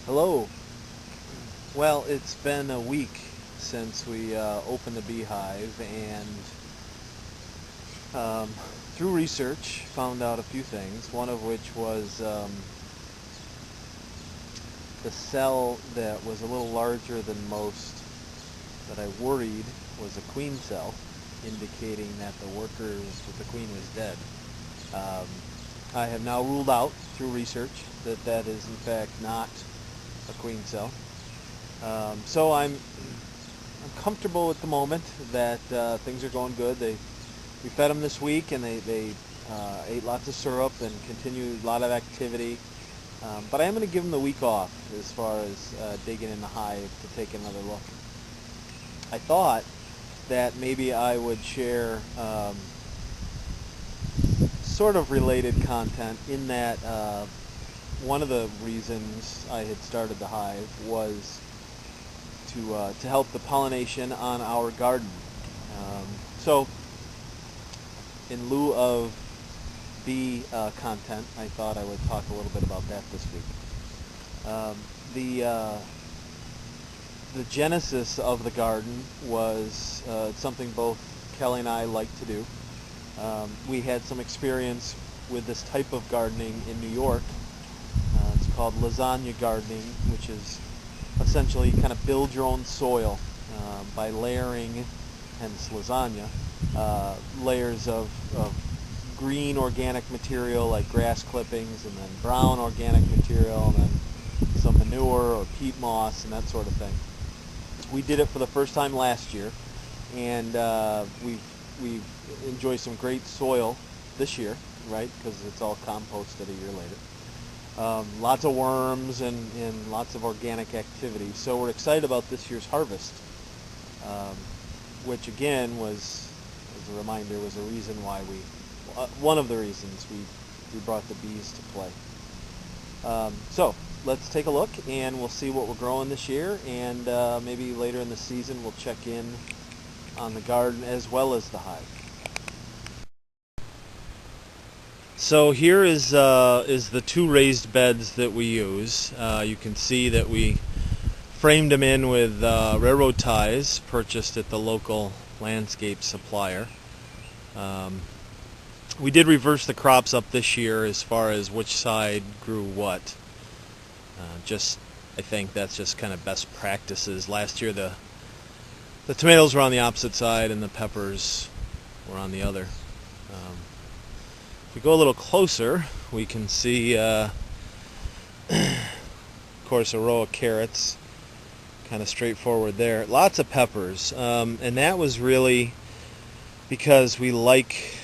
Hello. Well, it's been a week since we opened the beehive, and um, through research, found out a few things. One of which was the cell that was a little larger than most that I worried was a queen cell, indicating that the queen was dead. Um, I have now ruled out through research that that is in fact not a queen cell. So I'm comfortable at the moment that things are going good. We fed them this week, and they ate lots of syrup and continued a lot of activity. But I am going to give them the week off as far as digging in the hive to take another look. I thought that maybe I would share sort of related content in that one of the reasons I had started the hive was to help the pollination on our garden. So, in lieu of bee content, I thought I would talk a little bit about that this week. The the genesis of the garden was something both Kelly and I like to do. We had some experience with this type of gardening in New York. It's called lasagna gardening, which is essentially kind of build your own soil by layering, hence lasagna, layers of green organic material like grass clippings, and then brown organic material, and then some manure or peat moss and that sort of thing. We did it for the first time last year, and we've enjoyed some great soil this year, right? Because it's all composted a year later. Lots of worms and lots of organic activity. So we're excited about this year's harvest, um, which again was, as a reminder, was a reason why one of the reasons we brought the bees to play. So let's take a look, and we'll see what we're growing this year, and maybe later in the season we'll check in on the garden as well as the hive. So here is the two raised beds that we use. You can see that we framed them in with railroad ties purchased at the local landscape supplier. Um, we did reverse the crops up this year as far as which side grew what. I think that's just kind of best practices. Last year the tomatoes were on the opposite side and the peppers were on the other. Um, if we go a little closer, we can see, of course, a row of carrots, kind of straightforward there. Lots of peppers, and that was really because we like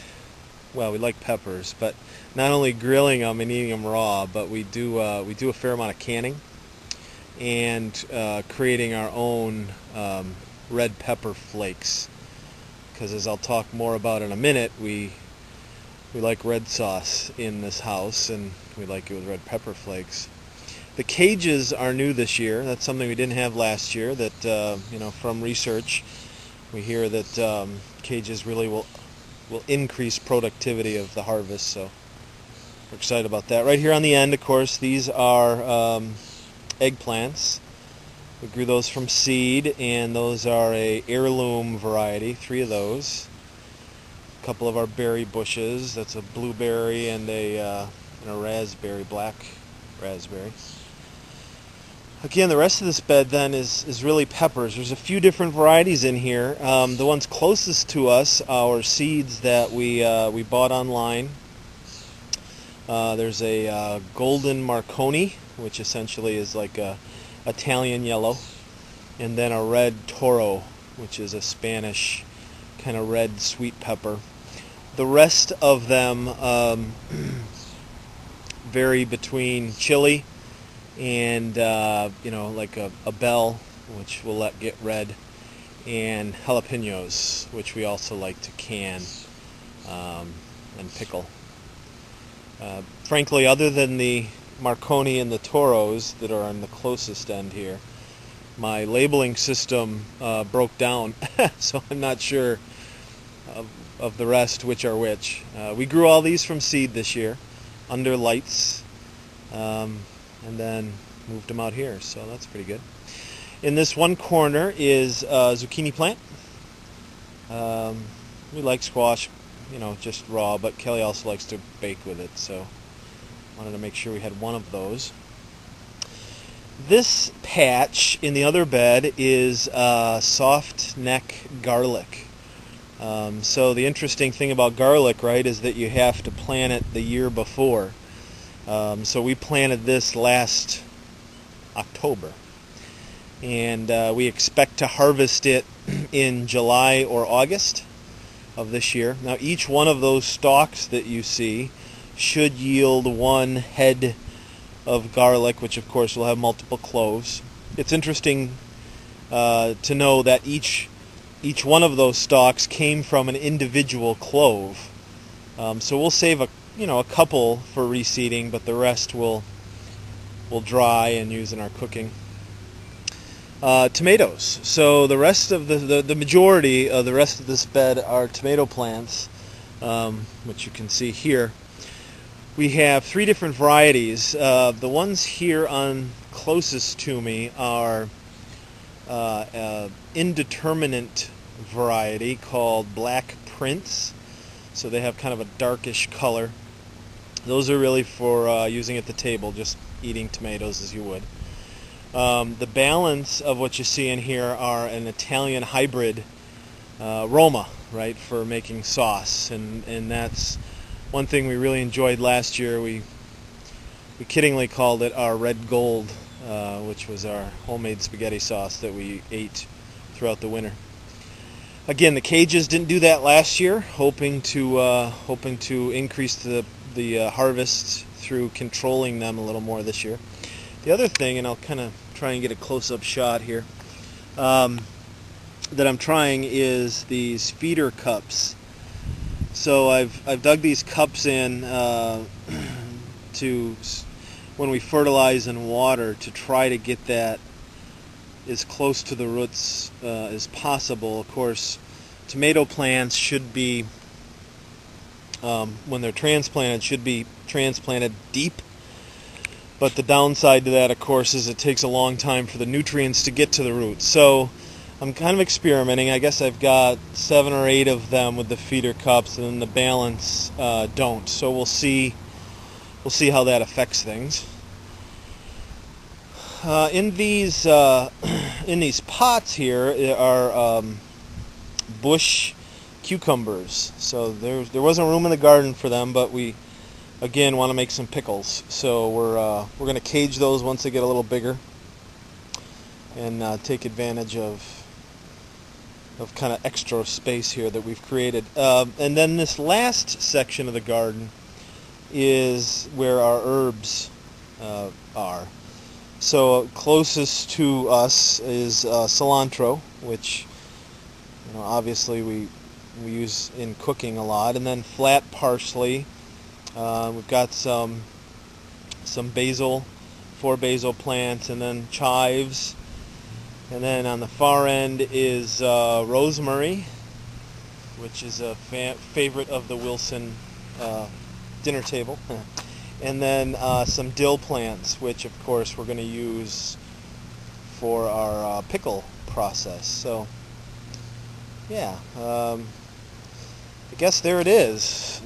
peppers, but not only grilling them and eating them raw, but we do a fair amount of canning and creating our own red pepper flakes. Because as I'll talk more about in a minute, we like red sauce in this house, and we like it with red pepper flakes. The cages are new this year. That's something we didn't have last year. That from research, we hear that cages really will increase productivity of the harvest. So we're excited about that. Right here on the end, of course, these are eggplants. We grew those from seed, and those are a heirloom variety. 3 of those. A couple of our berry bushes. That's a blueberry and a raspberry, black raspberry. Again, the rest of this bed then is really peppers. There's a few different varieties in here. The ones closest to us are seeds that we bought online. There's a golden Marconi, which essentially is like a Italian yellow, and then a red Toro, which is a Spanish kind of red sweet pepper. The rest of them vary between chili and like a bell, which we'll let get red, and jalapenos, which we also like to can and pickle. Frankly, other than the Marconi and the Toros that are on the closest end here, my labeling system broke down, so I'm not sure of the rest which are which. We grew all these from seed this year under lights, and then moved them out here, so that's pretty good. In this one corner is a zucchini plant. We like squash, just raw, but Kelly also likes to bake with it, so wanted to make sure we had one of those. This patch in the other bed is soft neck garlic. So the interesting thing about garlic, right, is that you have to plant it the year before. So we planted this last October, and we expect to harvest it in July or August of this year. Now each one of those stalks that you see should yield one head of garlic, which of course will have multiple cloves. It's interesting to know that each one of those stalks came from an individual clove. So we'll save a couple for reseeding, but the rest we'll dry and use in our cooking. Tomatoes. So the rest of the majority of the rest of this bed are tomato plants, which you can see here. We have 3 different varieties. The ones here on closest to me are indeterminate variety called Black Prince. So they have kind of a darkish color. Those are really for using at the table, just eating tomatoes as you would. The balance of what you see in here are an Italian hybrid Roma, right, for making sauce, and that's one thing we really enjoyed last year. We kiddingly called it our red gold, which was our homemade spaghetti sauce that we ate throughout the winter. Again, the cages didn't do that last year, hoping to increase the harvest through controlling them a little more this year. The other thing, and I'll kind of try and get a close-up shot here, that I'm trying is these feeder cups. So I've dug these cups in to when we fertilize and water to try to get that as close to the roots as possible. Of course, tomato plants should be, when they're transplanted, should be transplanted deep. But the downside to that, of course, is it takes a long time for the nutrients to get to the roots. So I'm kind of experimenting. I guess I've got 7 or 8 of them with the feeder cups, and then the balance don't. So we'll see how that affects things. In these pots here are bush cucumbers. So there wasn't room in the garden for them, but we again want to make some pickles. So we're going to cage those once they get a little bigger, and take advantage of kind of extra space here that we've created. And then this last section of the garden is where our herbs are. So closest to us is cilantro, which obviously we use in cooking a lot, and then flat parsley. We've got some basil, 4 basil plants, and then chives. And then on the far end is rosemary, which is a favorite of the Wilson dinner table. And then some dill plants, which of course we're going to use for our pickle process. So yeah, I guess there it is.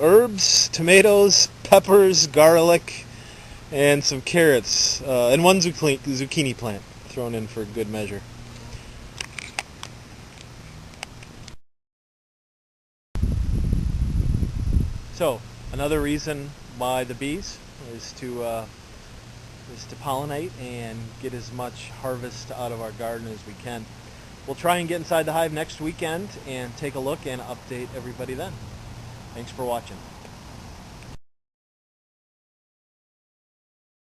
Herbs, tomatoes, peppers, garlic, and some carrots, and 1 zucchini plant thrown in for good measure. So another reason why the bees is to pollinate and get as much harvest out of our garden as we can. We'll try and get inside the hive next weekend and take a look and update everybody then. Thanks for watching.